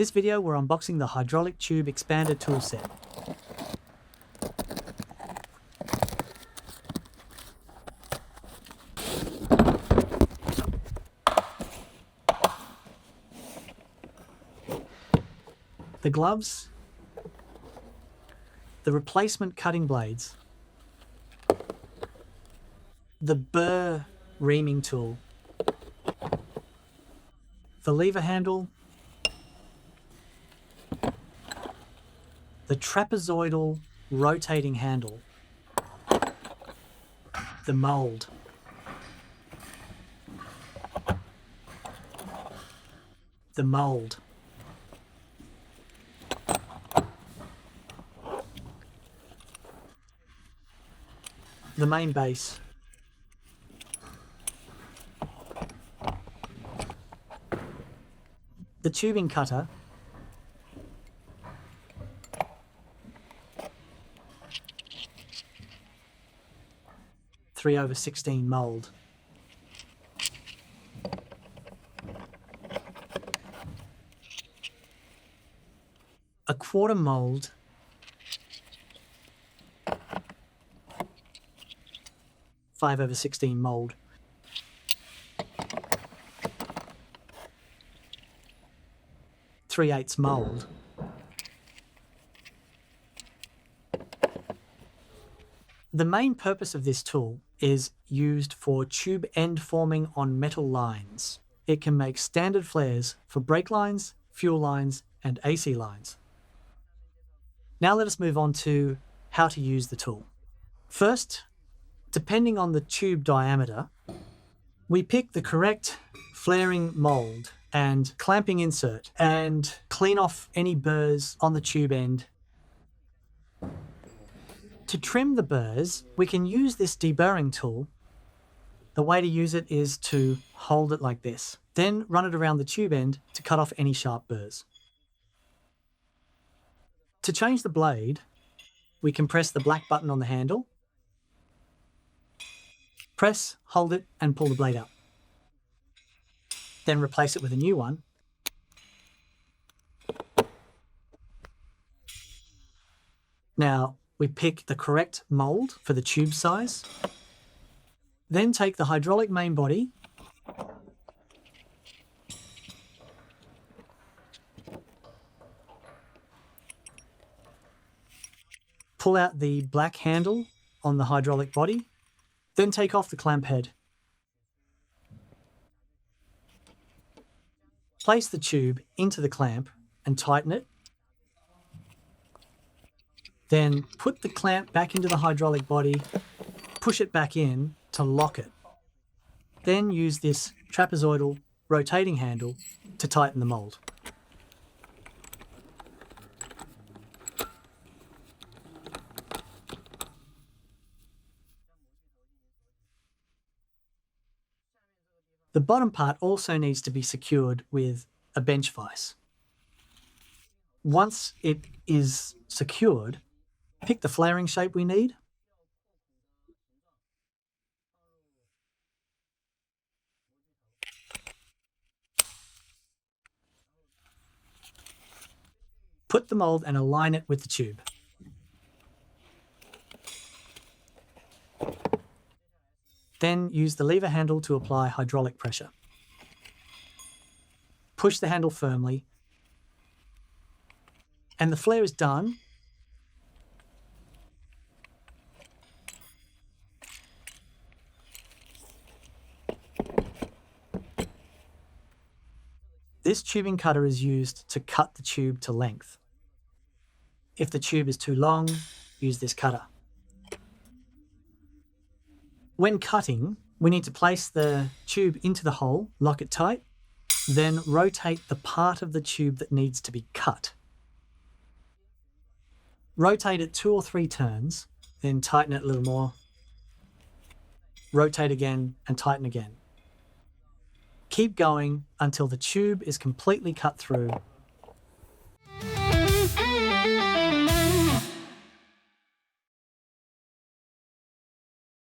this video, we're unboxing the hydraulic tube expander tool set. The gloves, the replacement cutting blades, the burr reaming tool, the lever handle, the trapezoidal rotating handle, the mold, the mold, the main base, the tubing cutter, (3/16) mold, a 1/4 mold, (5/16) mold, (3/8) mold, The main purpose of this tool is used for tube end forming on metal lines. It can make standard flares for brake lines, fuel lines, and AC lines. Now let us move on to how to use the tool. First, depending on the tube diameter, we pick the correct flaring mold and clamping insert and clean off any burrs on the tube end. To trim the burrs, we can use this deburring tool. The way to use it is to hold it like this, then run it around the tube end to cut off any sharp burrs. To change the blade, we can press the black button on the handle, press, hold it, and pull the blade up. Then replace it with a new one. Now, we pick the correct mold for the tube size, then take the hydraulic main body, pull out the black handle on the hydraulic body, then take off the clamp head. Place the tube into the clamp and tighten it. Then put the clamp back into the hydraulic body, push it back in to lock it. Then use this trapezoidal rotating handle to tighten the mold. The bottom part also needs to be secured with a bench vise. Once it is secured, pick the flaring shape we need. Put the mold and align it with the tube. Then use the lever handle to apply hydraulic pressure. Push the handle firmly, and the flare is done. This tubing cutter is used to cut the tube to length. If the tube is too long, use this cutter. When cutting, we need to place the tube into the hole, lock it tight, then rotate the part of the tube that needs to be cut. Rotate it 2 or 3 turns, then tighten it a little more. Rotate again and tighten again. Keep going until the tube is completely cut through